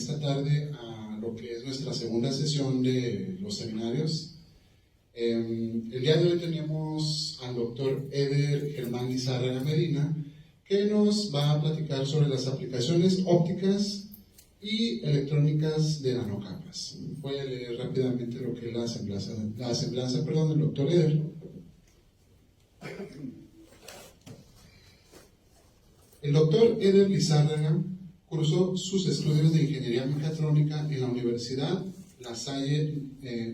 esta tarde a lo que es nuestra segunda sesión de los seminarios. El día de hoy tenemos al doctor Eder Germán Lizárraga Medina, que nos va a platicar sobre las aplicaciones ópticas y electrónicas de nanocapas. Voy a leer rápidamente lo que es la semblanza del doctor Eder. El doctor Eder Lizárraga cursó sus estudios de ingeniería mecatrónica en la Universidad La Salle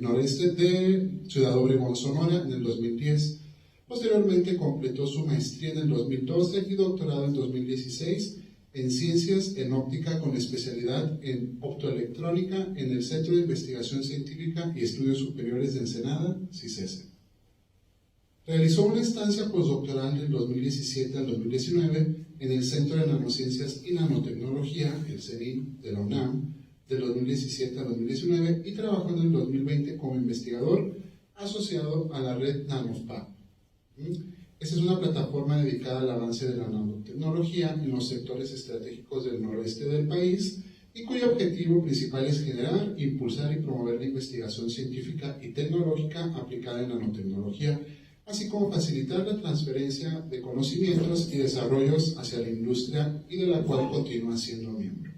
Noreste de Ciudad Obregón, Sonora, en el 2010. Posteriormente completó su maestría en el 2012 y doctorado en 2016 en Ciencias en Óptica con especialidad en Optoelectrónica en el Centro de Investigación Científica y Estudios Superiores de Ensenada, CICESE. Realizó una estancia postdoctoral del 2017 al 2019 en el Centro de Nanociencias y Nanotecnología, el CENI de la UNAM, del 2017 al 2019, y trabajó en el 2020 como investigador asociado a la red NanoFab. Esta es una plataforma dedicada al avance de la nanotecnología en los sectores estratégicos del noroeste del país y cuyo objetivo principal es generar, impulsar y promover la investigación científica y tecnológica aplicada en nanotecnología, así como facilitar la transferencia de conocimientos y desarrollos hacia la industria y de la cual continúa siendo miembro.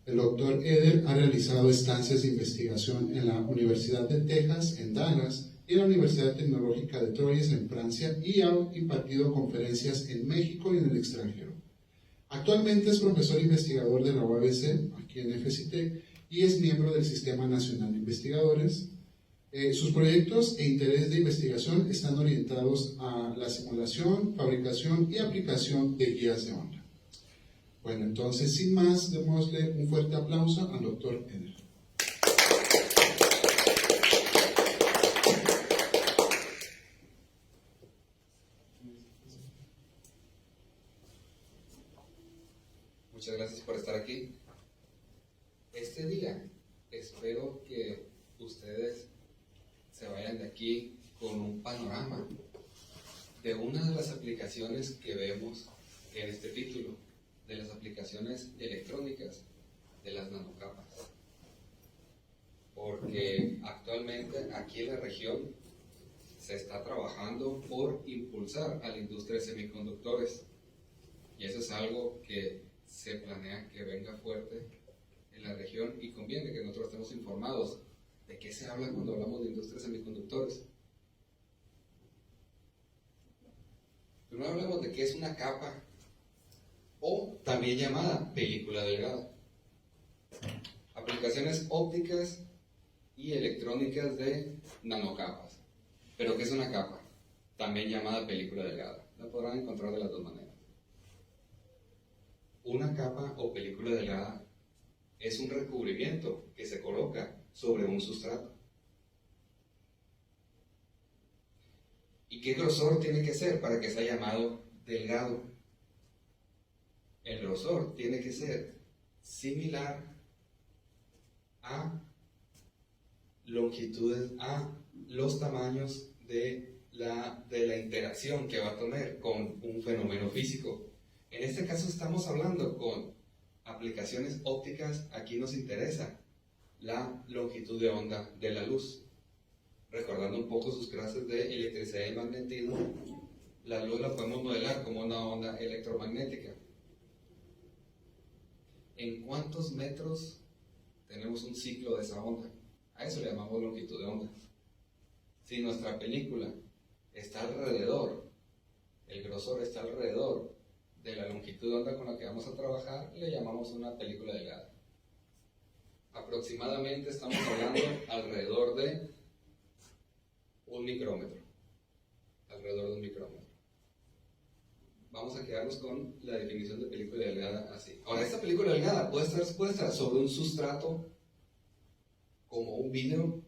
El doctor Eder ha realizado estancias de investigación en la Universidad de Texas, en Dallas, y en la Universidad Tecnológica de Troyes, en Francia, y ha impartido conferencias en México y en el extranjero. Actualmente es profesor investigador de la UABC, aquí en FCT, y es miembro del Sistema Nacional de Investigadores. Sus proyectos e interés de investigación están orientados a la simulación, fabricación y aplicación de guías de onda. Bueno, entonces, sin más, démosle un fuerte aplauso al doctor Eder. Muchas gracias por estar aquí. Este día espero que ustedes se vayan de aquí con un panorama de una de las aplicaciones que vemos en este título, de las aplicaciones electrónicas de las nanocapas. Porque actualmente aquí en la región se está trabajando por impulsar a la industria de semiconductores, y eso es algo que se planea que venga fuerte en la región, y conviene que nosotros estemos informados de qué se habla cuando hablamos de industria de semiconductores. Primero hablamos de qué es una capa, o también llamada película delgada. Aplicaciones ópticas y electrónicas de nanocapas. ¿Pero qué es una capa? También llamada película delgada. La podrán encontrar de las dos maneras. Una capa o película delgada es un recubrimiento que se coloca sobre un sustrato. ¿Y qué grosor tiene que ser para que sea llamado delgado? El grosor tiene que ser similar a longitudes, a los tamaños de la interacción que va a tener con un fenómeno físico. En este caso estamos hablando con aplicaciones ópticas. Aquí nos interesa la longitud de onda de la luz. Recordando un poco sus clases de electricidad y magnetismo, la luz la podemos modelar como una onda electromagnética. ¿En cuántos metros tenemos un ciclo de esa onda? A eso le llamamos longitud de onda. Si nuestra película está alrededor, el grosor está alrededor de la longitud de onda con la que vamos a trabajar, le llamamos una película delgada. Aproximadamente estamos hablando alrededor de un micrómetro. Alrededor de un micrómetro. Vamos a quedarnos con la definición de película delgada así. Ahora, esta película delgada puede estar expuesta sobre un sustrato como un vidrio,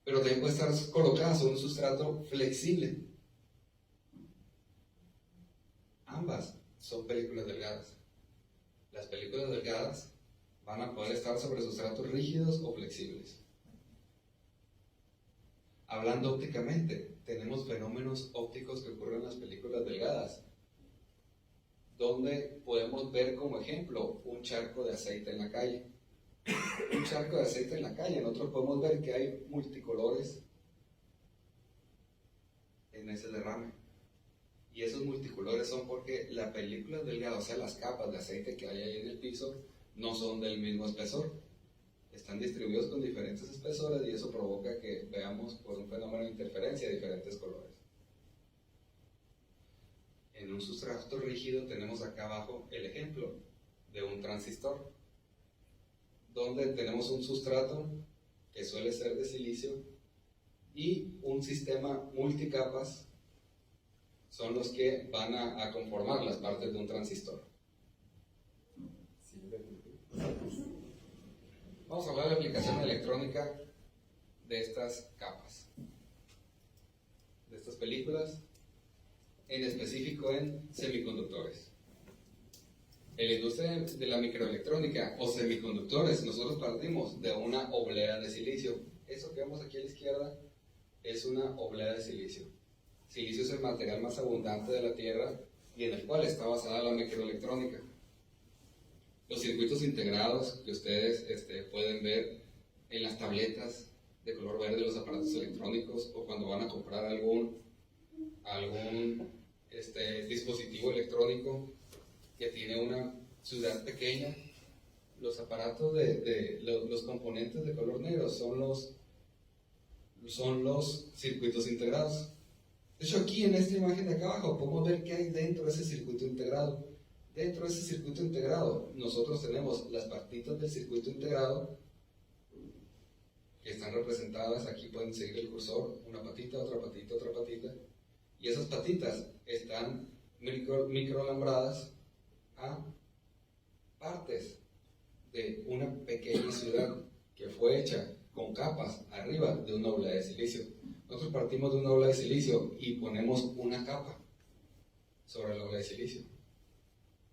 pero también puede estar colocada sobre un sustrato flexible. Ambas son películas delgadas. Las películas delgadas van a poder estar sobre sustratos rígidos o flexibles. Hablando ópticamente, tenemos fenómenos ópticos que ocurren en las películas delgadas. donde podemos ver como ejemplo un charco de aceite en la calle. Un charco de aceite en la calle, nosotros podemos ver que hay multicolores en ese derrame. Y esos multicolores son porque la película delgada, o sea, las capas de aceite que hay ahí en el piso, no son del mismo espesor. Están distribuidos con diferentes espesores y eso provoca que veamos por un fenómeno de interferencia diferentes colores. En un sustrato rígido tenemos acá abajo el ejemplo de un transistor, donde tenemos un sustrato que suele ser de silicio y un sistema multicapas son los que van a conformar las partes de un transistor. Vamos a hablar de la aplicación electrónica de estas capas, de estas películas, en específico en semiconductores. En la industria de la microelectrónica o semiconductores, nosotros partimos de una oblea de silicio. Eso que vemos aquí a la izquierda es una oblea de silicio. Silicio es el material más abundante de la Tierra y en el cual está basada la microelectrónica. Los circuitos integrados que ustedes pueden ver en las tabletas de color verde de los aparatos electrónicos o cuando van a comprar algún dispositivo electrónico que tiene una ciudad pequeña, los aparatos los componentes de color negro son los circuitos integrados. De hecho, aquí en esta imagen de acá abajo podemos ver qué hay dentro de ese circuito integrado. Dentro de ese circuito integrado nosotros tenemos las patitas del circuito integrado que están representadas, aquí pueden seguir el cursor, una patita, otra patita, otra patita, y esas patitas están microalambradas a partes de una pequeña ciudad que fue hecha con capas arriba de una oblea de silicio. Nosotros partimos de una oblea de silicio y ponemos una capa sobre la oblea de silicio.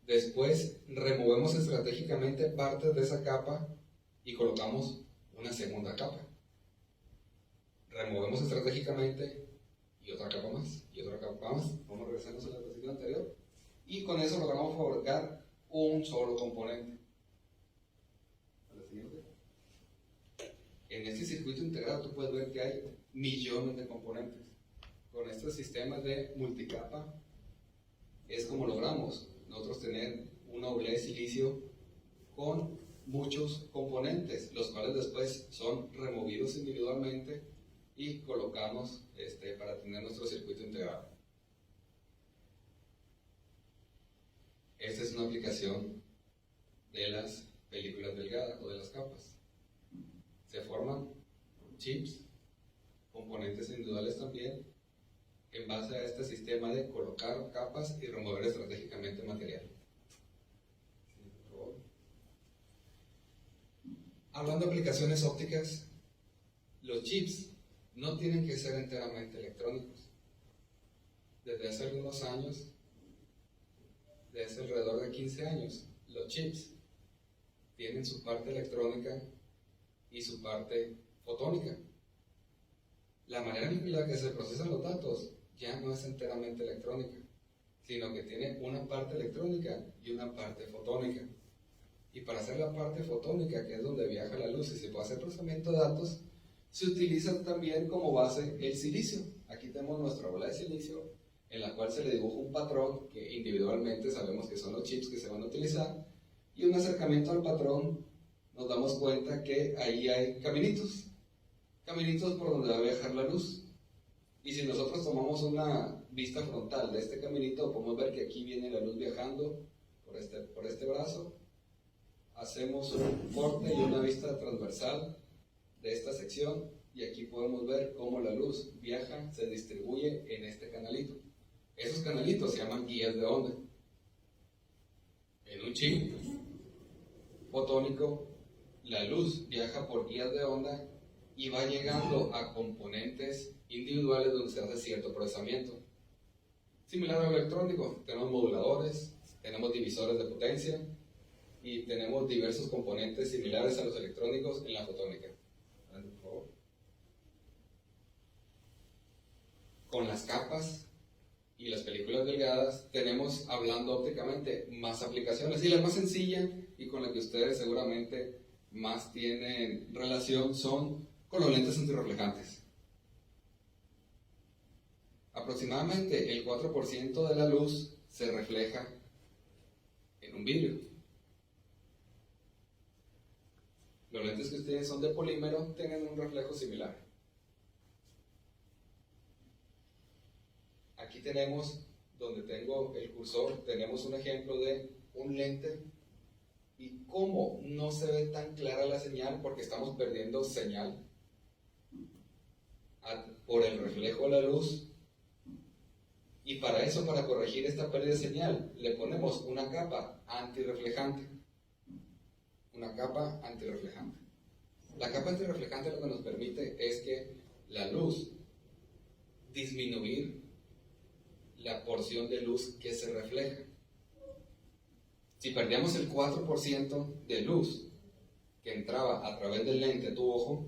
Después removemos estratégicamente partes de esa capa y colocamos una segunda capa. Removemos estratégicamente y otra capa más, y otra capa más. Vamos a regresarnos a la diapositiva anterior. Y con eso logramos fabricar un solo componente. A la siguiente. En este circuito integrado tú puedes ver que hay millones de componentes. Con estos sistemas de multicapa es como logramos nosotros tener una oblea de silicio con muchos componentes, los cuales después son removidos individualmente y colocamos para tener nuestro circuito integrado. Esta es una aplicación de las películas delgadas o de las capas. Se forman chips, componentes individuales también, en base a este sistema de colocar capas y remover estratégicamente material. Hablando de aplicaciones ópticas, los chips no tienen que ser enteramente electrónicos. Desde hace algunos años, desde alrededor de 15 años, los chips tienen su parte electrónica y su parte fotónica. La manera en la que se procesan los datos ya no es enteramente electrónica, sino que tiene una parte electrónica y una parte fotónica. Y para hacer la parte fotónica, que es donde viaja la luz y se puede hacer procesamiento de datos, se utiliza también como base el silicio. Aquí tenemos nuestra bola de silicio, en la cual se le dibuja un patrón que individualmente sabemos que son los chips que se van a utilizar, y un acercamiento al patrón nos damos cuenta que ahí hay caminitos por donde va a viajar la luz. Y si nosotros tomamos una vista frontal de este caminito, podemos ver que aquí viene la luz viajando por este brazo. Hacemos un corte y una vista transversal de esta sección y aquí podemos ver cómo la luz viaja, se distribuye en este canalito. Esos canalitos se llaman guías de onda. En un chip fotónico, la luz viaja por guías de onda y va llegando a componentes individuales donde se hace cierto procesamiento. Similar al electrónico, tenemos moduladores, tenemos divisores de potencia y tenemos diversos componentes similares a los electrónicos en la fotónica. Por favor. Con las capas y las películas delgadas, tenemos, hablando ópticamente, más aplicaciones. Y la más sencilla y con la que ustedes seguramente más tienen relación son con los lentes antirreflejantes. Aproximadamente el 4% de la luz se refleja en un vidrio. Los lentes que ustedes son de polímero tienen un reflejo similar. Aquí tenemos, donde tengo el cursor, tenemos un ejemplo de un lente y cómo no se ve tan clara la señal porque estamos perdiendo señal por el reflejo de la luz. Y para eso, para corregir esta pérdida de señal, le ponemos una capa antirreflejante. Una capa antirreflejante. La capa antirreflejante lo que nos permite es que la luz, disminuir la porción de luz que se refleja. Si perdíamos el 4% de luz que entraba a través del lente de tu ojo,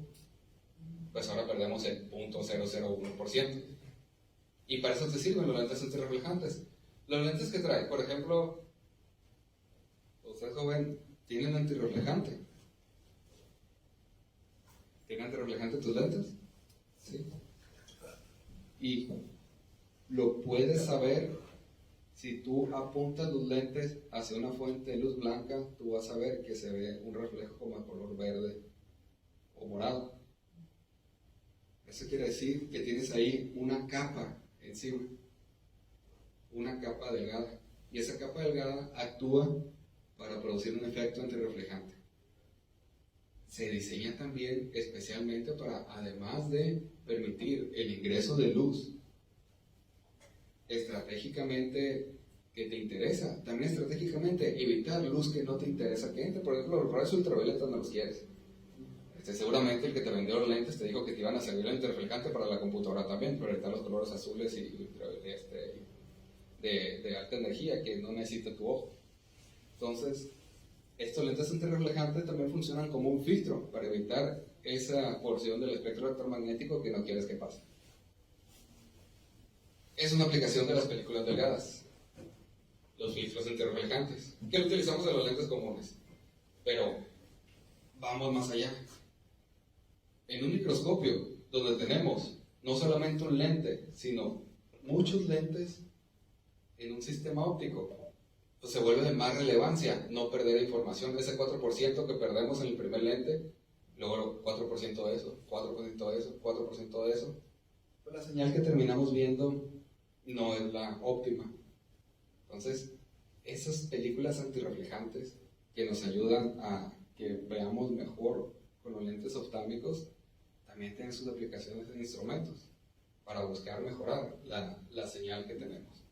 pues ahora perdemos el 0.001%. Y para eso te sirven los lentes antirreflejantes. Los lentes que trae, por ejemplo, usted joven, ¿tiene un antirreflejante? ¿Tiene antirreflejante tus lentes? Sí. Y lo puedes saber si tú apuntas los lentes hacia una fuente de luz blanca, tú vas a ver que se ve un reflejo como de color verde o morado. Eso quiere decir que tienes ahí una capa encima, una capa delgada, y esa capa delgada actúa para producir un efecto antirreflejante. Se diseña también especialmente para, además de permitir el ingreso de luz estratégicamente que te interesa, también estratégicamente evitar luz que no te interesa que entre. Por ejemplo, los rayos ultravioletas no los quieres. Seguramente el que te vendió los lentes te dijo que te iban a servir el antirreflejante para la computadora también, pero están los colores azules y de alta energía que no necesita tu ojo. Entonces, estos lentes antirreflejantes también funcionan como un filtro para evitar esa porción del espectro electromagnético que no quieres que pase. Es una aplicación de las películas delgadas, los filtros antirreflejantes, que lo utilizamos en los lentes comunes. Pero vamos más allá. En un microscopio, donde tenemos no solamente un lente, sino muchos lentes en un sistema óptico, pues se vuelve de más relevancia no perder información. Ese 4% que perdemos en el primer lente, luego 4% de eso, 4% de eso, 4% de eso, pues la señal que terminamos viendo no es la óptima. Entonces, esas películas antirreflejantes que nos ayudan a que veamos mejor con los lentes oftálmicos, también tienen sus aplicaciones en instrumentos para buscar mejorar la señal que tenemos.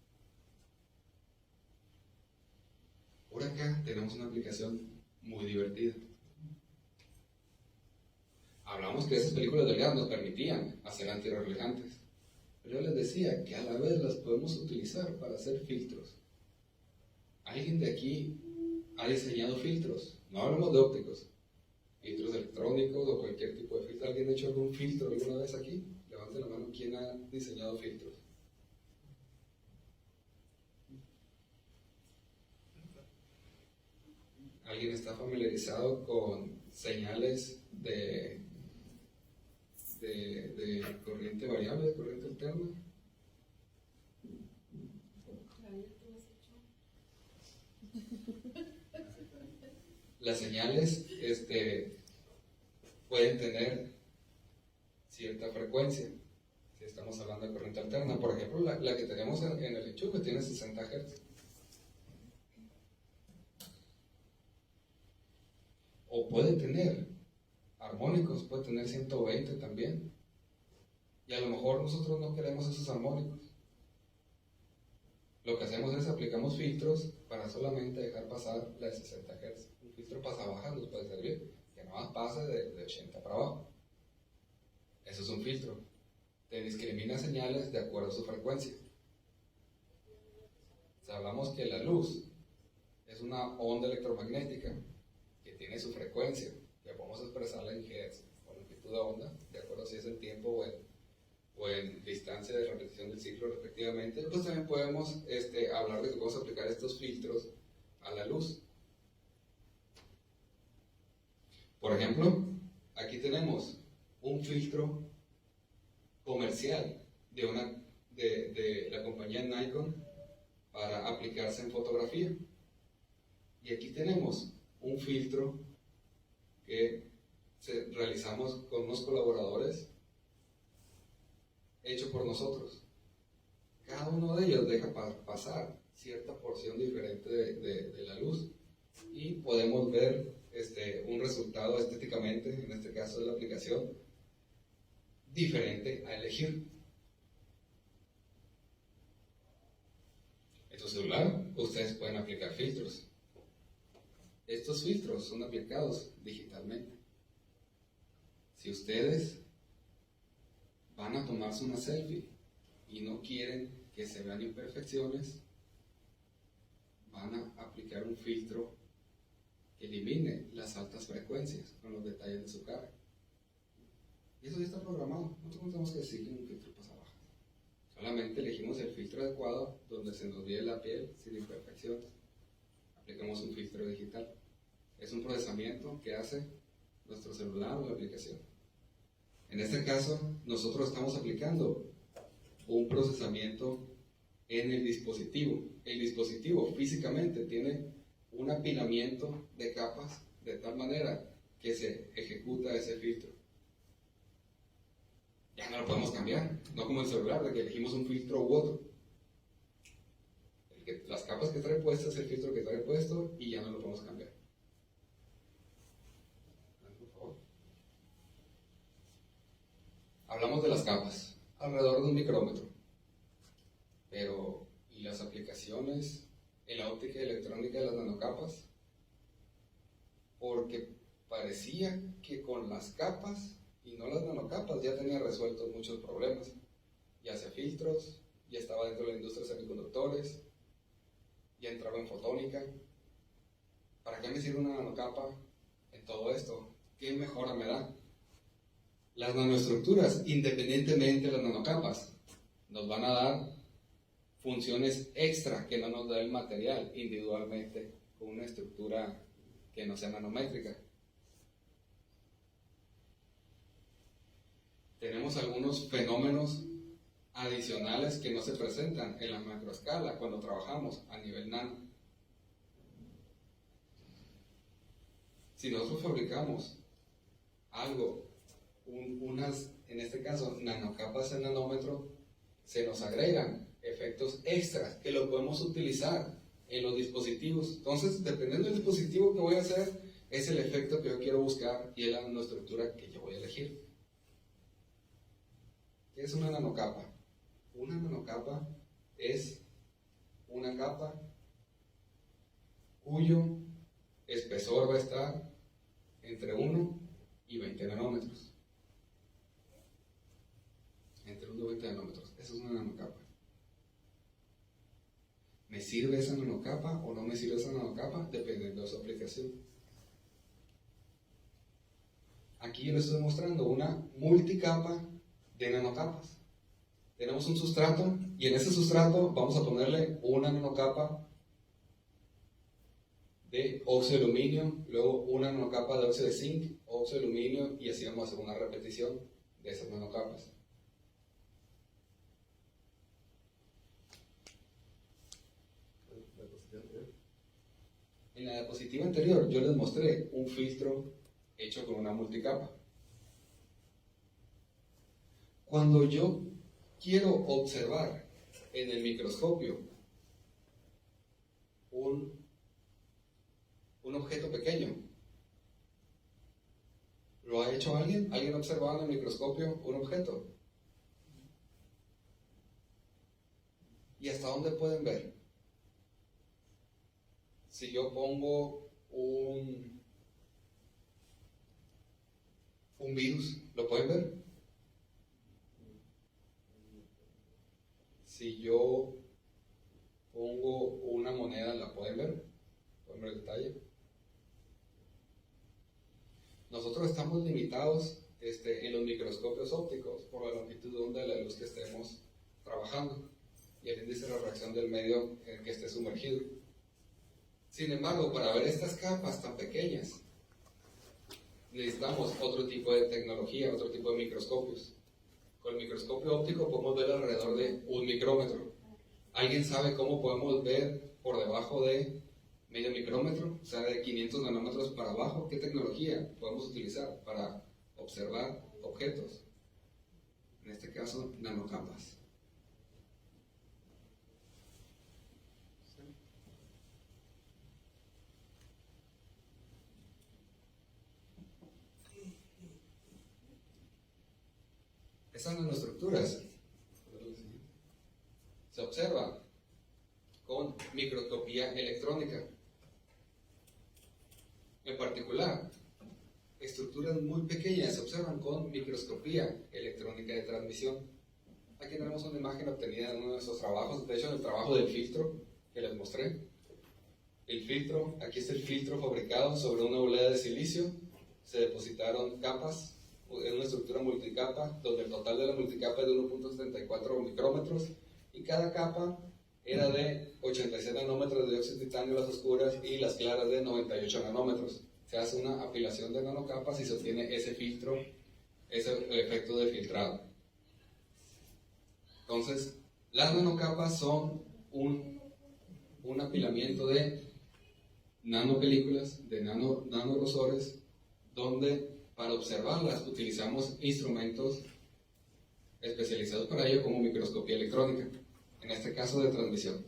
Por acá tenemos una aplicación muy divertida. Hablamos que esas películas delgadas nos permitían hacer antirreflejantes, pero yo les decía que a la vez las podemos utilizar para hacer filtros. ¿Alguien de aquí ha diseñado filtros? No hablamos de ópticos, filtros electrónicos o cualquier tipo de filtro. ¿Alguien ha hecho algún filtro alguna vez aquí? Levanten la mano, ¿quién ha diseñado filtros? ¿Alguien está familiarizado con señales de corriente variable, de corriente alterna? Las señales pueden tener cierta frecuencia, si estamos hablando de corriente alterna. Por ejemplo, la que tenemos en el enchufe tiene 60 Hz. O puede tener armónicos, puede tener 120 también. Y a lo mejor nosotros no queremos esos armónicos. Lo que hacemos es aplicamos filtros para solamente dejar pasar la de 60 Hz. Un filtro pasabajas nos puede servir, que nada más pase de 80 para abajo. Eso es un filtro. Te discrimina señales de acuerdo a su frecuencia. Si hablamos que la luz es una onda electromagnética que tiene su frecuencia, que podemos expresarla en Hz, con longitud de onda, de acuerdo a si es el tiempo o en distancia de repetición del ciclo respectivamente, pues también podemos hablar de que podemos aplicar estos filtros a la luz. Por ejemplo, aquí tenemos un filtro comercial de la compañía Nikon para aplicarse en fotografía. Y aquí tenemos un filtro que realizamos con unos colaboradores hecho por nosotros. Cada uno de ellos deja pasar cierta porción diferente de la luz y podemos ver un resultado estéticamente, en este caso de la aplicación, diferente a elegir. En su celular ustedes pueden aplicar filtros. Estos filtros son aplicados digitalmente. Si ustedes van a tomarse una selfie y no quieren que se vean imperfecciones, van a aplicar un filtro que elimine las altas frecuencias con los detalles de su cara. Y eso ya está programado. No tenemos que decir que un filtro pasa baja. Solamente elegimos el filtro adecuado donde se nos vea la piel sin imperfecciones. Aplicamos un filtro digital. Es un procesamiento que hace nuestro celular o la aplicación. En este caso, nosotros estamos aplicando un procesamiento en el dispositivo. El dispositivo físicamente tiene un apilamiento de capas de tal manera que se ejecuta ese filtro. Ya no lo podemos cambiar, no como el celular, de que elegimos un filtro u otro. Las capas que trae puestas, el filtro que trae puesto, y ya no lo podemos cambiar. Por favor. Hablamos de las capas, alrededor de un micrómetro. Pero, ¿y las aplicaciones en la óptica y electrónica de las nanocapas? Porque parecía que con las capas y no las nanocapas ya tenía resueltos muchos problemas. Ya hacía filtros, ya estaba dentro de la industria de semiconductores, ya entraba en fotónica. ¿Para qué me sirve una nanocapa en todo esto? ¿Qué mejora me da? Las nanoestructuras, independientemente de las nanocapas, nos van a dar funciones extra que no nos da el material individualmente con una estructura que no sea nanométrica. Tenemos algunos fenómenos adicionales que no se presentan en la macroescala cuando trabajamos a nivel nano. Si nosotros fabricamos algo, en este caso, nanocapas en nanómetro, se nos agregan efectos extras que lo podemos utilizar en los dispositivos. Entonces, dependiendo del dispositivo que voy a hacer, es el efecto que yo quiero buscar y es la nanoestructura que yo voy a elegir. ¿Qué es una nanocapa? Una nanocapa es una capa cuyo espesor va a estar entre 1 y 20 nanómetros. Entre 1 y 20 nanómetros. Eso es una nanocapa. ¿Me sirve esa nanocapa o no me sirve esa nanocapa? Dependiendo de su aplicación. Aquí yo les estoy mostrando una multicapa de nanocapas. Tenemos un sustrato y en ese sustrato vamos a ponerle una nanocapa de óxido de aluminio, luego una nanocapa de óxido de zinc, óxido de aluminio, y así vamos a hacer una repetición de esas nanocapas. En la diapositiva anterior yo les mostré un filtro hecho con una multicapa. Cuando yo quiero observar en el microscopio un objeto pequeño, ¿lo ha hecho alguien? ¿Alguien ha observado en el microscopio un objeto? ¿Y hasta dónde pueden ver? Si yo pongo un virus, ¿lo pueden ver? Si yo pongo una moneda, ¿la pueden ver? ¿Pueden ver el detalle? Nosotros estamos limitados en los microscopios ópticos por la longitud de onda de la luz que estemos trabajando y el índice de refracción del medio en el que esté sumergido. Sin embargo, para ver estas capas tan pequeñas, necesitamos otro tipo de tecnología, otro tipo de microscopios. Con el microscopio óptico podemos ver alrededor de 1 micrómetro. ¿Alguien sabe cómo podemos ver por debajo de medio micrómetro? O sea, de 500 nanómetros para abajo. ¿Qué tecnología podemos utilizar para observar objetos? En este caso, nanocapas. Estas nanoestructuras se observan con microscopía electrónica. En particular, estructuras muy pequeñas se observan con microscopía electrónica de transmisión. Aquí tenemos una imagen obtenida en uno de nuestros trabajos, de hecho en el trabajo del filtro que les mostré. El filtro, aquí está el filtro fabricado sobre una boleda de silicio. Se depositaron capas en una estructura multicapa, donde el total de la multicapa es de 1.74 micrómetros y cada capa era de 86 nanómetros de dióxido de titanio las oscuras y las claras de 98 nanómetros. Se hace una apilación de nanocapas y se obtiene ese filtro, ese efecto de filtrado. Entonces, las nanocapas son un apilamiento de nanopelículas, de nanogrosores, donde para observarlas utilizamos instrumentos especializados para ello como microscopía electrónica, en este caso de transmisión.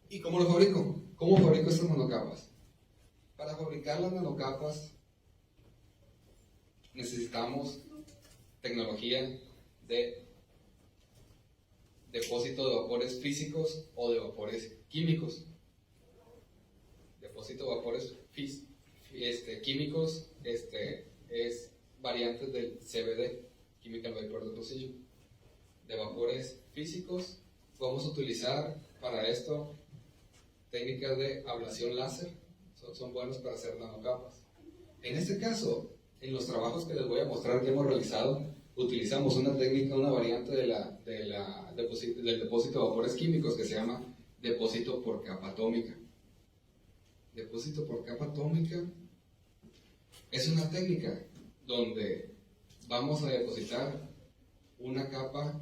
¿Y cómo lo fabrico? ¿Cómo fabrico estas nanocapas? Para fabricar las nanocapas necesitamos tecnología de depósito de vapores físicos o de vapores químicos. Depósito de vapores químicos es variantes del CVD, Chemical Vapor Deposition. De vapores físicos vamos a utilizar para esto técnicas de ablación láser, son buenos para hacer nanocapas. En este caso, en los trabajos que les voy a mostrar que hemos realizado, utilizamos una técnica, una variante del depósito de vapores químicos que se llama depósito por capa atómica. Depósito por capa atómica es una técnica donde vamos a depositar una capa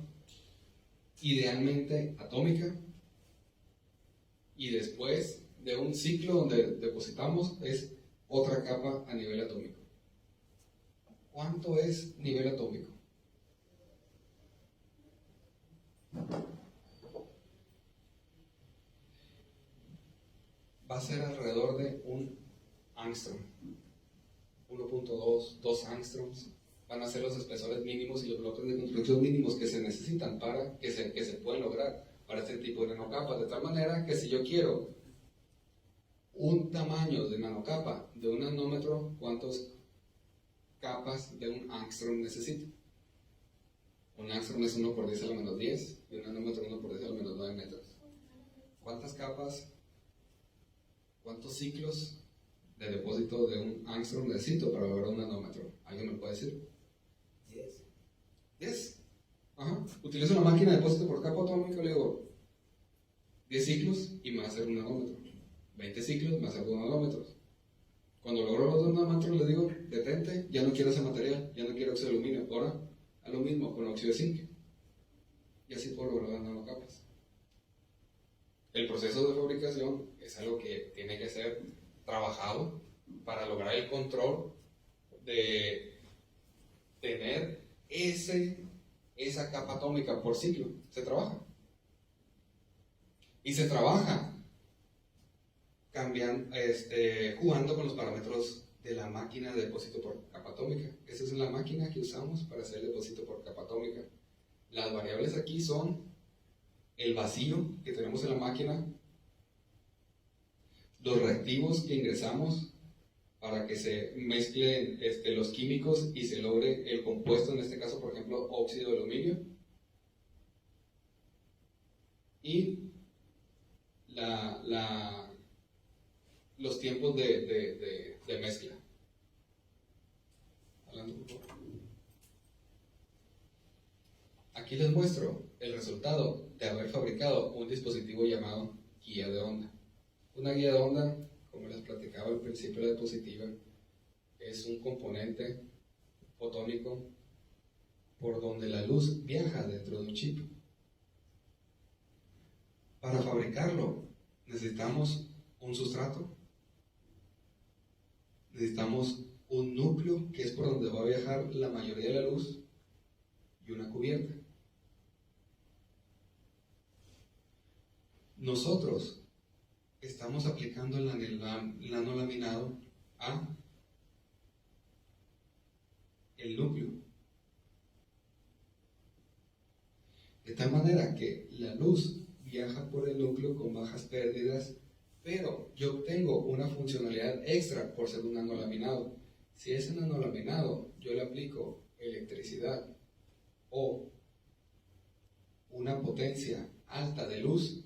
idealmente atómica y después de un ciclo donde depositamos es otra capa a nivel atómico. ¿Cuánto es nivel atómico? Va a ser alrededor de un angstrom, 1.2, 2 angstroms. Van a ser los espesores mínimos y los bloques de construcción mínimos que se necesitan para que se pueden lograr para este tipo de nanocapas, de tal manera que si yo quiero un tamaño de nanocapa de 1 nanómetro, ¿cuántas capas de un angstrom necesito? Un angstrom es 1 por 10 a la menos 10 y un nanómetro 1 por 10 a la menos 9 metros. ¿Cuántas capas, cuántos ciclos de depósito de un angstrom necesito para lograr un nanómetro? ¿Alguien me puede decir? 10. 10. Ajá. Utilizo una máquina de depósito por capa atómica, le digo 10 ciclos y me va a hacer un nanómetro. 20 ciclos me va a hacer 2 nanómetros. Cuando logro los 2 nanómetros le digo, detente, ya no quiero ese material, ya no quiero óxido de aluminio. Ahora, a lo mismo con óxido de zinc. Y así puedo lograr las nanocapas. El proceso de fabricación es algo que tiene que ser trabajado para lograr el control de tener esa capa atómica por ciclo. Se trabaja. Y se trabaja jugando con los parámetros de la máquina de depósito por capa atómica. Esa es la máquina que usamos para hacer el depósito por capa atómica. Las variables aquí son el vacío que tenemos en la máquina, los reactivos que ingresamos para que se mezclen los químicos y se logre el compuesto, en este caso, por ejemplo, óxido de aluminio, y los tiempos de mezcla. adelante, por favor. Aquí les muestro el resultado de haber fabricado un dispositivo llamado guía de onda. Una guía de onda, como les platicaba al principio de la diapositiva, es un componente fotónico por donde la luz viaja dentro de un chip. Para fabricarlo necesitamos un sustrato, necesitamos un núcleo que es por donde va a viajar la mayoría de la luz y una cubierta. Nosotros estamos aplicando el nanolaminado a el núcleo, de tal manera que la luz viaja por el núcleo con bajas pérdidas, pero yo obtengo una funcionalidad extra por ser un nanolaminado. Si ese nanolaminado yo le aplico electricidad o una potencia alta de luz,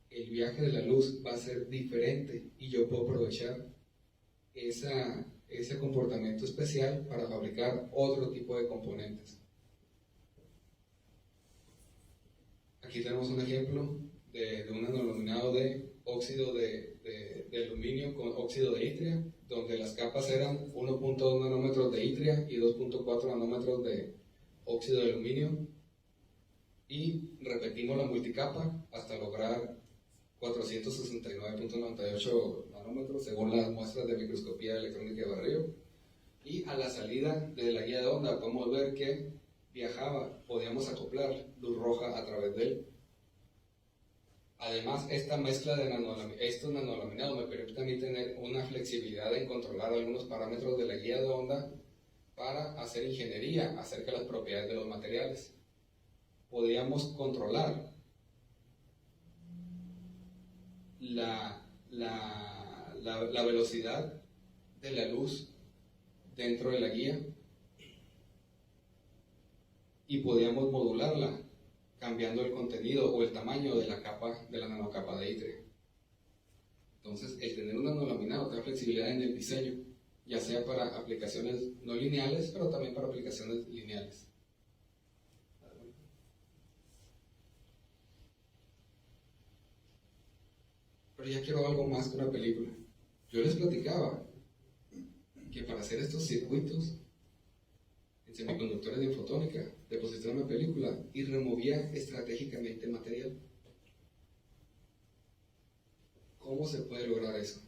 el viaje de la luz va a ser diferente y yo puedo aprovechar ese comportamiento especial para fabricar otro tipo de componentes. Aquí tenemos un ejemplo de un nanolaminado de óxido de aluminio con óxido de itria, donde las capas eran 1.2 nanómetros de itria y 2.4 nanómetros de óxido de aluminio, y repetimos la multicapa hasta lograr 469.98 nanómetros según las muestras de microscopía electrónica de barrido. Y a la salida de la guía de onda podemos ver que podíamos acoplar luz roja a través de él. Además, esta mezcla de estos nanolaminados me permite a mí tener una flexibilidad en controlar algunos parámetros de la guía de onda para hacer ingeniería acerca de las propiedades de los materiales. Podíamos controlar la velocidad de la luz dentro de la guía y podíamos modularla cambiando el contenido o el tamaño de la nanocapa de itria. Entonces, el tener un nanolaminado te da flexibilidad en el diseño, ya sea para aplicaciones no lineales, pero también para aplicaciones lineales. Pero ya quiero algo más que una película. Yo les platicaba que para hacer estos circuitos en semiconductores de fotónica, depositaba una película y removía estratégicamente material. ¿Cómo se puede lograr eso?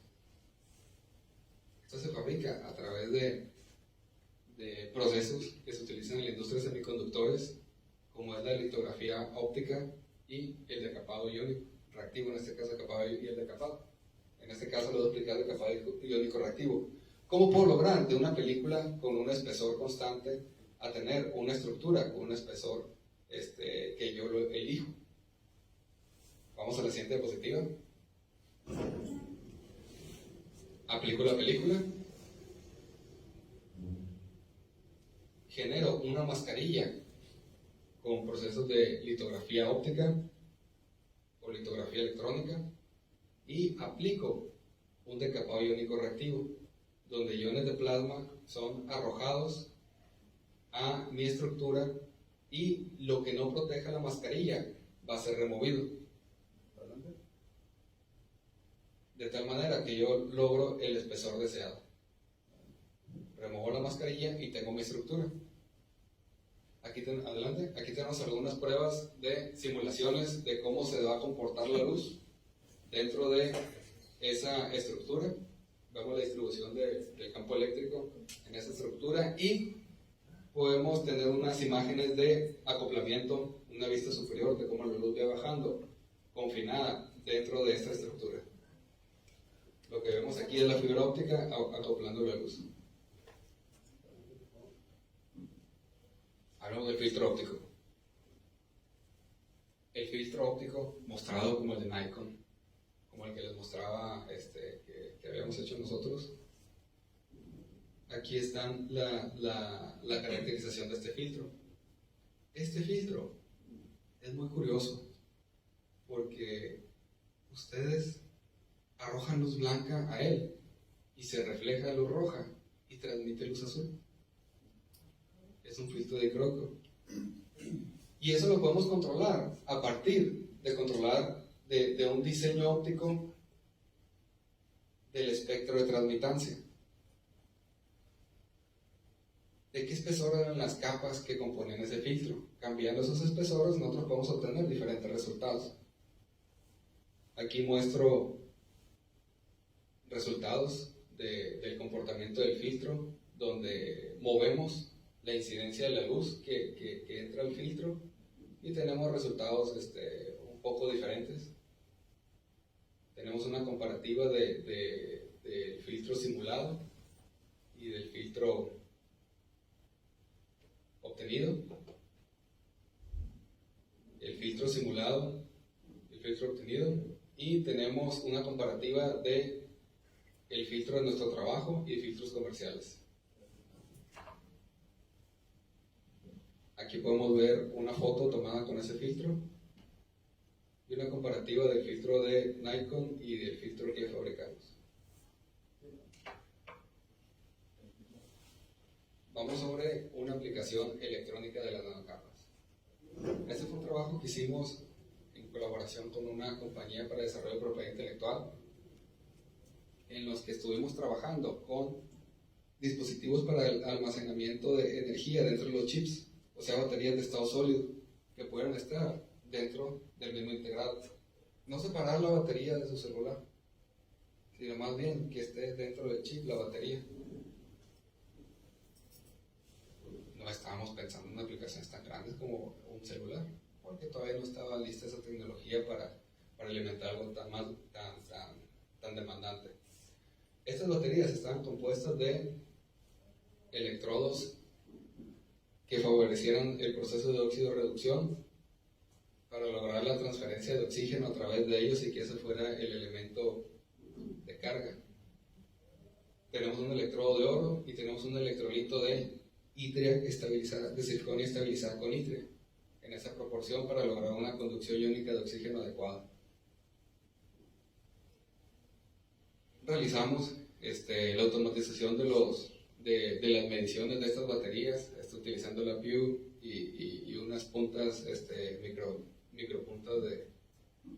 Esto se fabrica a través de procesos que se utilizan en la industria de semiconductores, como es la litografía óptica y el decapado iónico reactivo, en este caso el decapado y el decapado. En este caso les voy a explicar el decapado iónico reactivo. ¿Cómo puedo lograr de una película con un espesor constante a tener una estructura con un espesor que yo lo elijo? Vamos a la siguiente diapositiva. Aplico la película, genero una mascarilla con procesos de litografía óptica o litografía electrónica y aplico un decapado iónico reactivo, donde iones de plasma son arrojados a mi estructura y lo que no proteja la mascarilla va a ser removido. De tal manera que yo logro el espesor deseado. Remuevo la mascarilla y tengo mi estructura. Aquí tenemos algunas pruebas de simulaciones de cómo se va a comportar la luz dentro de esa estructura. Vemos la distribución del campo eléctrico en esa estructura y podemos tener unas imágenes de acoplamiento, una vista superior de cómo la luz va bajando, confinada dentro de esta estructura. Lo que vemos aquí es la fibra óptica acoplando la luz. Hablamos del filtro óptico. El filtro óptico mostrado como el de Nikon, como el que les mostraba que habíamos hecho nosotros. Aquí está la caracterización de este filtro. Este filtro es muy curioso porque ustedes arrojan luz blanca a él y se refleja luz roja y transmite luz azul. Es un filtro dicróico. Y eso lo podemos controlar a partir de controlar de un diseño óptico del espectro de transmitancia. ¿De qué espesor eran las capas que componen ese filtro? Cambiando esos espesores nosotros podemos obtener diferentes resultados. Aquí muestro resultados del comportamiento del filtro, donde movemos la incidencia de la luz que entra al filtro y tenemos resultados un poco diferentes. Tenemos una comparativa del filtro simulado y del filtro obtenido. El filtro simulado, el filtro obtenido, y tenemos una comparativa de el filtro de nuestro trabajo y filtros comerciales. Aquí podemos ver una foto tomada con ese filtro y una comparativa del filtro de Nikon y del filtro que fabricamos. Vamos sobre una aplicación electrónica de las nanocapas. Este fue un trabajo que hicimos en colaboración con una compañía para desarrollo de propiedad intelectual, en los que estuvimos trabajando con dispositivos para el almacenamiento de energía dentro de los chips, o sea, baterías de estado sólido que pueden estar dentro del mismo integrado. No separar la batería de su celular, sino más bien que esté dentro del chip la batería. No estábamos pensando en aplicaciones tan grandes como un celular, porque todavía no estaba lista esa tecnología para alimentar algo tan demandante. Estas baterías estaban compuestas de electrodos que favorecieran el proceso de óxido-reducción para lograr la transferencia de oxígeno a través de ellos y que ese fuera el elemento de carga. Tenemos un electrodo de oro y tenemos un electrolito de itria estabilizada, de circonio estabilizada con itria, en esa proporción para lograr una conducción iónica de oxígeno adecuada. Realizamos la automatización de las mediciones de estas baterías, utilizando la Pew y unas puntas,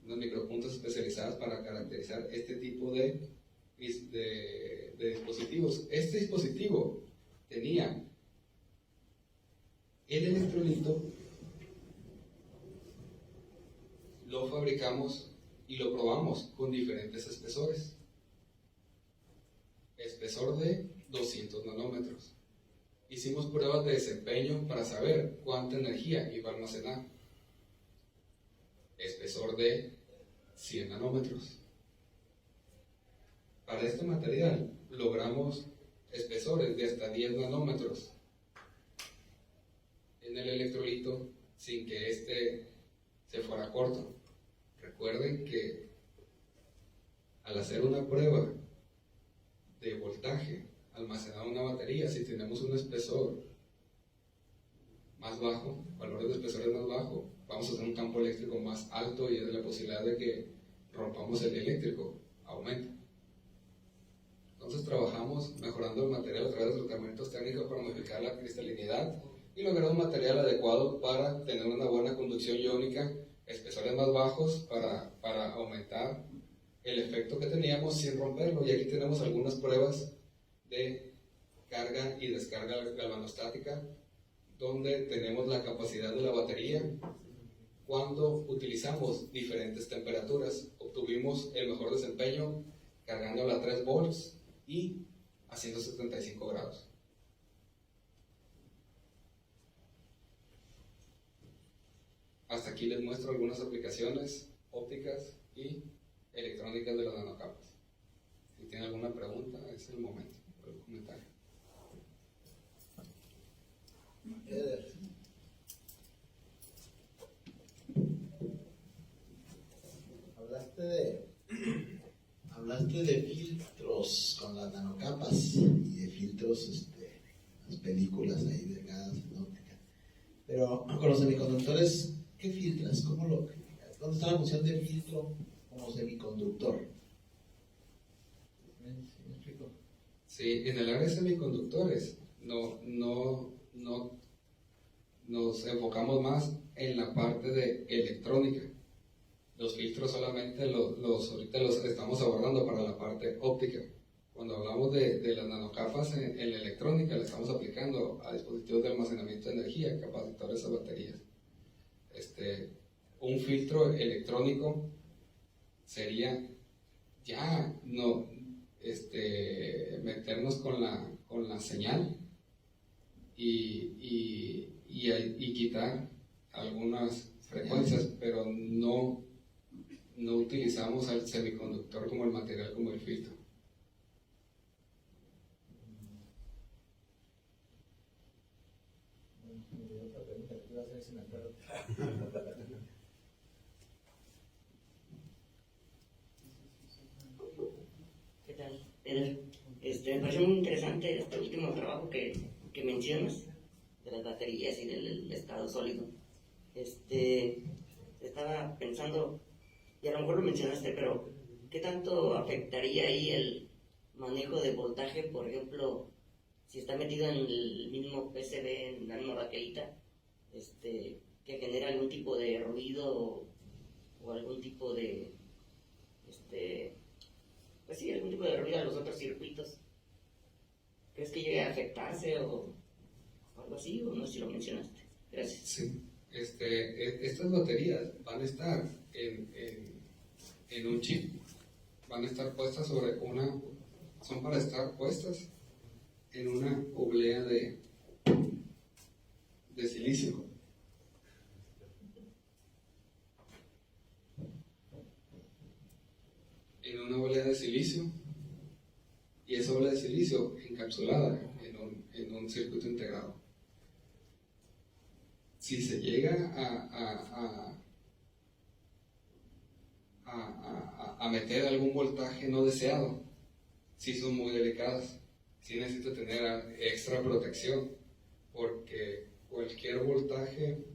unas micropuntas especializadas para caracterizar este tipo de dispositivos. Este dispositivo tenía el electrolito, lo fabricamos y lo probamos con diferentes espesores. Espesor de 200 nanómetros. Hicimos pruebas de desempeño para saber cuánta energía iba a almacenar. Espesor de 100 nanómetros. Para este material logramos espesores de hasta 10 nanómetros en el electrolito sin que este se fuera corto. Recuerden que al hacer una prueba de voltaje almacenado en una batería, si tenemos un espesor más bajo, valores de espesores más bajos, vamos a tener un campo eléctrico más alto y es la posibilidad de que rompamos el eléctrico aumenta. Entonces trabajamos mejorando el material a través de tratamientos técnicos para modificar la cristalinidad y lograr un material adecuado para tener una buena conducción iónica, espesores más bajos para aumentar el efecto que teníamos sin romperlo. Y aquí tenemos algunas pruebas de carga y descarga galvanostática, donde tenemos la capacidad de la batería cuando utilizamos diferentes temperaturas. Obtuvimos el mejor desempeño cargándola a 3 volts y a 175 grados. Hasta aquí les muestro algunas aplicaciones ópticas y electrónicas de las nanocapas. Si tienen alguna pregunta, es el momento, algún comentario. Hablaste de filtros con las nanocapas y de filtros, las películas ahí delgadas en óptica. Pero con los semiconductores, ¿qué filtras? ¿Dónde está la función del filtro como semiconductor? ¿Sí me explico? Sí, en el área de semiconductores nos enfocamos más en la parte de electrónica. Los filtros solamente ahorita los estamos abordando para la parte óptica. Cuando hablamos de las nanocapas en la electrónica, la estamos aplicando a dispositivos de almacenamiento de energía, capacitores o baterías. Un filtro electrónico sería ya no meternos con la señal y quitar algunas frecuencias, pero no utilizamos al semiconductor como el material, como el filtro. ¿Qué tal, Eder? Me parece muy interesante este último trabajo que mencionas, de las baterías y del estado sólido. Estaba pensando, y a lo mejor lo mencionaste, pero ¿qué tanto afectaría ahí el manejo de voltaje? Por ejemplo, si está metido en el mismo PCB, en la misma baterita, que genera algún tipo de ruido o algún tipo de, pues sí, algún tipo de ruido a los otros circuitos. ¿Crees que llegue a afectarse o algo así? O no sé si lo mencionaste. Gracias. Sí. Estas baterías van a estar en un chip, van a estar puestas son para estar puestas en una oblea de silicio. En una oblea de silicio, y esa oblea de silicio encapsulada en un circuito integrado. Si se llega a meter algún voltaje no deseado, sí son muy delicadas, sí necesito tener extra protección, porque cualquier voltaje,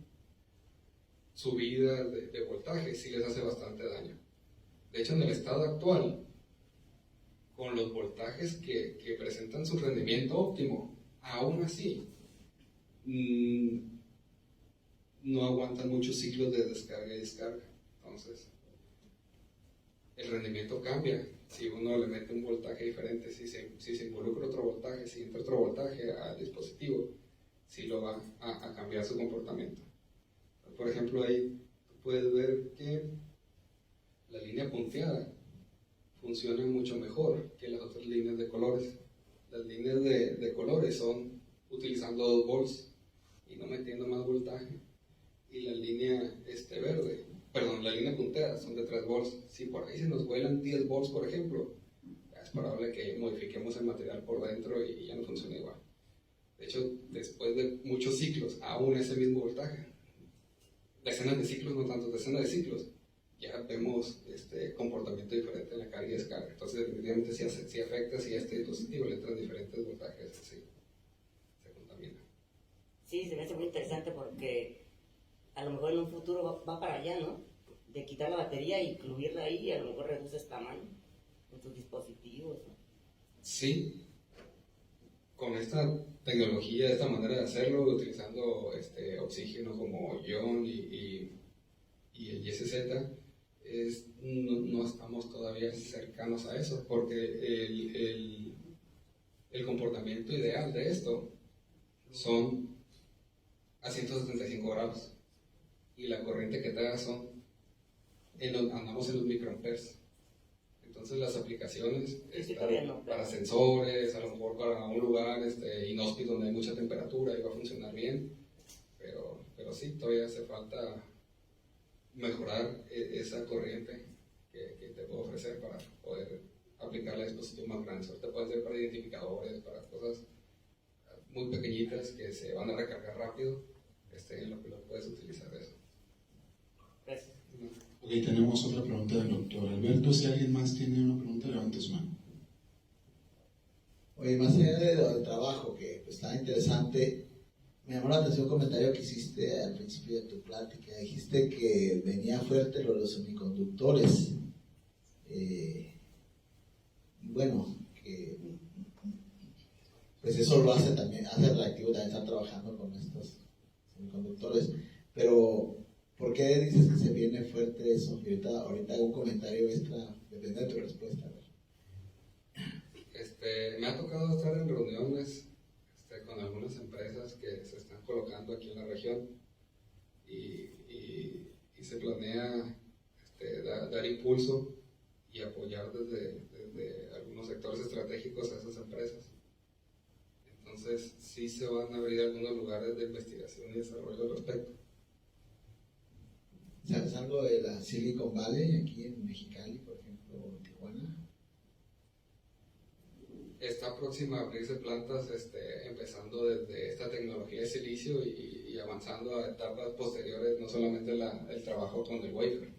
subida de voltaje, sí les hace bastante daño. De hecho, en el estado actual, con los voltajes que presentan su rendimiento óptimo, aún así, no aguantan muchos ciclos de descarga y descarga. Entonces, el rendimiento cambia si uno le mete un voltaje diferente, si se involucra otro voltaje, si entra otro voltaje al dispositivo, sí lo va a cambiar su comportamiento. Por ejemplo, ahí tú puedes ver que la línea punteada funciona mucho mejor que las otras líneas de colores. Las líneas de colores son utilizando 2 volts y no metiendo más voltaje. Y la línea la línea punteada son de 3 volts. Si por ahí se nos vuelan 10 volts, por ejemplo, es probable que modifiquemos el material por dentro y ya no funcione igual. De hecho, después de muchos ciclos, aún ese mismo voltaje, decenas de ciclos, no tantos, decenas de ciclos, ya vemos comportamiento diferente en la carga y descarga. Entonces, definitivamente si afecta, si a este dispositivo le entran diferentes voltajes, así se contamina. Sí, se me hace muy interesante porque a lo mejor en un futuro va para allá, ¿no? De quitar la batería y incluirla ahí, y a lo mejor reduces tamaño en tus dispositivos, ¿no? Sí, con esta tecnología, esta manera de hacerlo, utilizando oxígeno como ion y el ISZ, no estamos todavía cercanos a eso, porque el comportamiento ideal de esto son a 175 grados y la corriente que te da andamos en los microamperes. Entonces las aplicaciones para sensores, a lo mejor para un lugar inhóspito donde hay mucha temperatura y va a funcionar bien, pero sí, todavía hace falta mejorar esa corriente que te puedo ofrecer para poder aplicarla a dispositivos más grandes. Ahorita puede ser para identificadores, para cosas muy pequeñitas que se van a recargar rápido, en lo que lo puedes utilizar eso. Gracias. Ok, tenemos otra pregunta del doctor Alberto. Si alguien más tiene una pregunta, levante su mano. Oye, más allá del trabajo, que pues, está interesante, me llamó la atención un comentario que hiciste al principio de tu plática. Dijiste que venía fuerte lo de los semiconductores. Bueno, que pues eso lo hace también, hace atractivo también estar trabajando con estos semiconductores. Pero, ¿por qué dices que se viene fuerte eso? Y ahorita hago un comentario extra, depende de tu respuesta. A ver. Me ha tocado estar en reuniones con algunas empresas que se están colocando aquí en la región y se planea dar impulso y apoyar desde algunos sectores estratégicos a esas empresas. Entonces, sí se van a abrir algunos lugares de investigación y desarrollo al respecto. ¿Sabes algo de la Silicon Valley aquí en Mexicali, por ejemplo, o en Tijuana? Está próxima a abrirse plantas, empezando desde esta tecnología de silicio y avanzando a etapas posteriores, no solamente el trabajo con el wafer,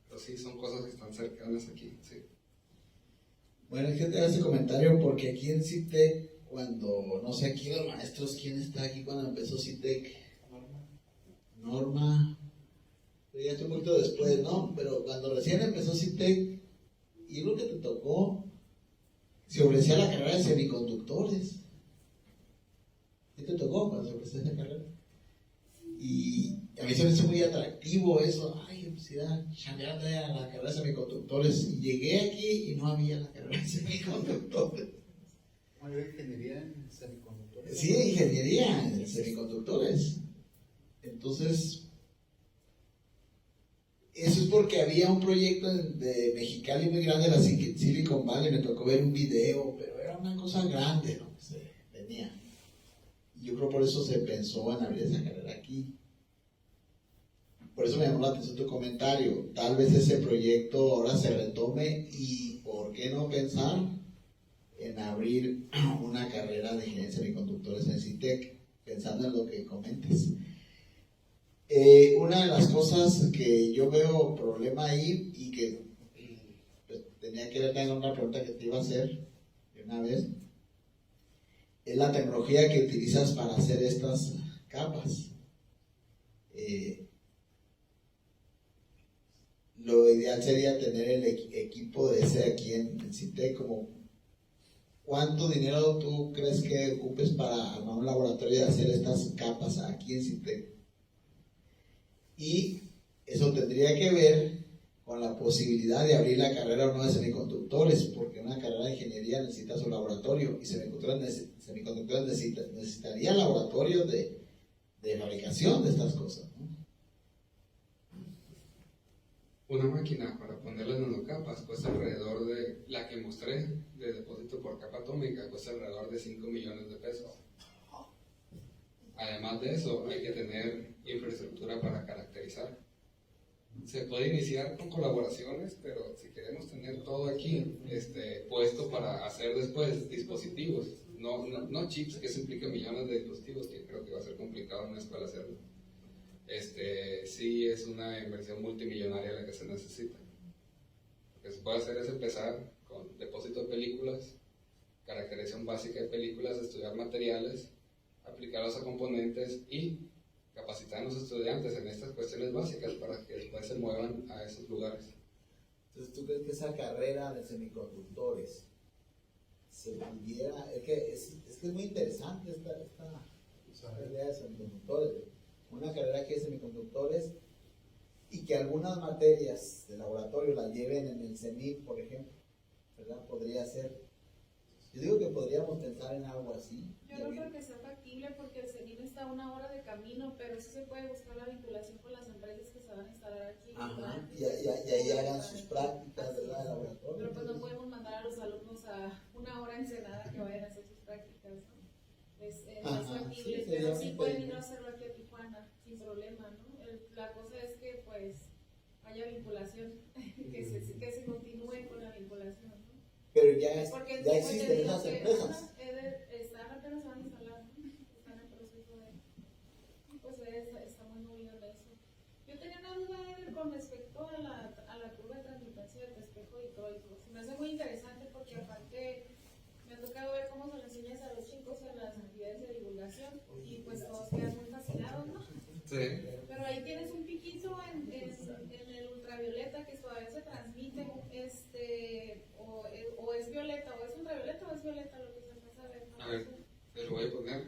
pero sí son cosas que están cercanas aquí, sí. Bueno, es que te hago ese comentario porque aquí en CITEC, cuando, no sé, aquí los maestros, ¿quién está aquí cuando empezó CITEC? Norma. Ya estoy un poquito después, ¿no? Pero cuando recién empezó CITEC, y lo que te tocó, se ofrecía la carrera de semiconductores. ¿Qué te tocó cuando se ofrecía esa carrera? Y a mí se me hizo muy atractivo eso. Ay, pues ir a chambearle a la carrera de semiconductores. Y llegué aquí y no había la carrera de semiconductores. ¿Había ingeniería en semiconductores? Sí, ingeniería en semiconductores. Entonces, eso es porque había un proyecto de Mexicali muy grande, la Silicon Valley. Me tocó ver un video, pero era una cosa grande, ¿no? Que se venía. Yo creo por eso se pensó en abrir esa carrera aquí. Por eso me llamó la atención tu comentario. Tal vez ese proyecto ahora se retome y ¿por qué no pensar en abrir una carrera de ingeniería en semiconductores en CITEC? Pensando en lo que comentes. Una de las cosas que yo veo problema ahí y que pues, tenía que ver con una pregunta que te iba a hacer de una vez, es la tecnología que utilizas para hacer estas capas. Lo ideal sería tener el equipo de ese aquí en CITEC. Como, ¿cuánto dinero tú crees que ocupes para armar un laboratorio de hacer estas capas aquí en CITEC? Y eso tendría que ver con la posibilidad de abrir la carrera o no de semiconductores, porque una carrera de ingeniería necesita su laboratorio y semiconductores necesitaría laboratorios de fabricación de estas cosas, ¿no? Una máquina para poner las nanocapas cuesta alrededor de, la que mostré, de depósito por capa atómica, cuesta alrededor de 5 millones de pesos. Además de eso, hay que tener infraestructura para caracterizar. Se puede iniciar con colaboraciones, pero si queremos tener todo aquí puesto para hacer después dispositivos, no chips, que eso implica millones de dispositivos, que creo que va a ser complicado en una escuela hacerlo. Sí es una inversión multimillonaria la que se necesita. Lo que se puede hacer es empezar con depósito de películas, caracterización básica de películas, estudiar materiales, aplicarlos a componentes y capacitar a los estudiantes en estas cuestiones básicas para que después se muevan a esos lugares. Entonces, ¿tú crees que esa carrera de semiconductores se pudiera? Es que es muy interesante esta idea de semiconductores. Una carrera que es semiconductores y que algunas materias de laboratorio las lleven en el CENIT, por ejemplo, ¿verdad? Podría ser. Yo digo que podríamos pensar en algo así. Yo no creo que sea factible porque el CENIT está a 1 hora de camino, pero sí se puede buscar la vinculación con las empresas que se van a instalar aquí. Ajá, y ahí hagan sus prácticas, ¿verdad? De laboratorio. Pero pues no podemos mandar a los alumnos a 1 hora en Ensenada que vayan a hacer sus prácticas, ¿no? No es factible, sí, pero sí pueden ir bien. a hacerlo aquí a Tijuana sin problema, ¿no? La cosa es que pues haya vinculación, que se continúe con la vinculación, ¿no? Pero ya Porque existen esas empresas. Están apenas van a instalar, ¿no? Están en proceso de, pues está muy movido en eso. Yo tenía una duda con respecto a la curva de transmitancia del espejo dicroico. Se me hace muy interesante porque aparte me ha tocado ver cómo se lo enseñas a los chicos en las actividades de divulgación y pues todos quedan muy fascinados, ¿no? Sí. Pero ahí tienes un piquito en el ultravioleta que todavía se transmite, o es violeta, o es ultravioleta o es violeta lo que se alcanza a ver, ¿no? A ver, Lo voy a poner.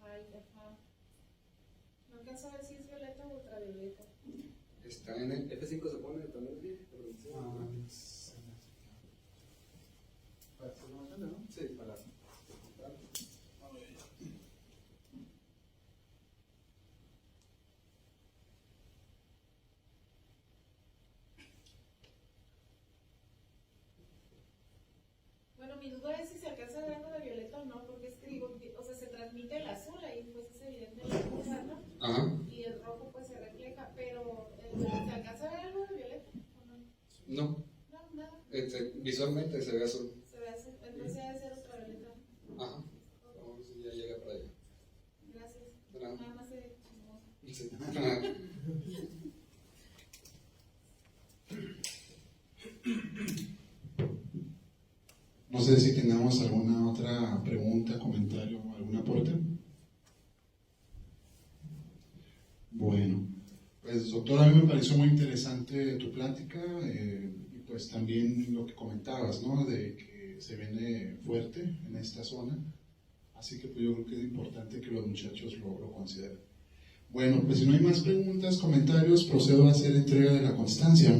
Ay, ajá. No alcanzo a ver si es violeta o ultravioleta. Está en el F5 se pone también. Para hacerlo más grande, ¿no? Sí, para. Bueno, mi duda es si se alcanza a ver algo de violeta o no, porque es que digo, o sea, se transmite el azul ahí, pues es evidente la cosa, ¿no? Ajá. Y el rojo pues se refleja, pero ¿se alcanza a ver algo de violeta o no? No, No, nada, visualmente se ve azul. se ve así, entonces debe ser ultravioleta. Ajá. Vamos a ver si ya llega para allá. Gracias. De nada. Nada más de chismoso. Sí. No sé si tengamos alguna otra pregunta, comentario o algún aporte. Bueno, pues doctor, a mí me pareció muy interesante tu plática y pues también lo que comentabas, ¿no? De que se viene fuerte en esta zona, así que pues yo creo que es importante que los muchachos lo consideren. Bueno, pues si no hay más preguntas, comentarios, procedo a hacer entrega de la constancia,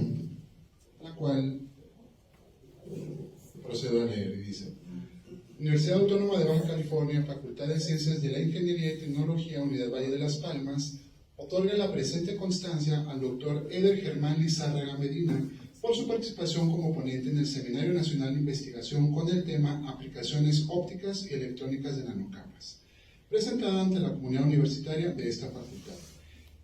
la cual procedo a leer y dice: Universidad Autónoma de Baja California, Facultad de Ciencias de la Ingeniería y Tecnología, Unidad Valle de las Palmas, otorga la presente constancia al doctor Eder Germán Lizárraga Medina por su participación como ponente en el Seminario Nacional de Investigación con el tema Aplicaciones ópticas y electrónicas de nanocapas, presentada ante la comunidad universitaria de esta facultad.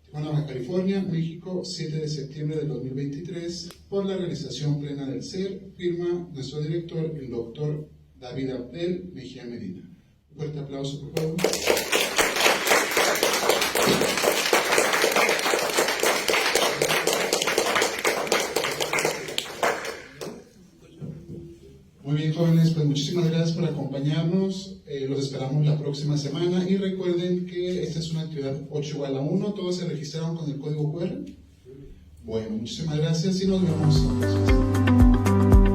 Tijuana, Baja California, México, 7 de septiembre de 2023, por la realización plena del SER, firma nuestro director, el doctor David Abdel Mejía Medina. Un fuerte aplauso, por favor. Muy bien, jóvenes, pues muchísimas gracias por acompañarnos. Los esperamos la próxima semana y recuerden que esta es una actividad 8 igual a 1. Todos se registraron con el código QR. Bueno, muchísimas gracias y nos vemos la próxima semana.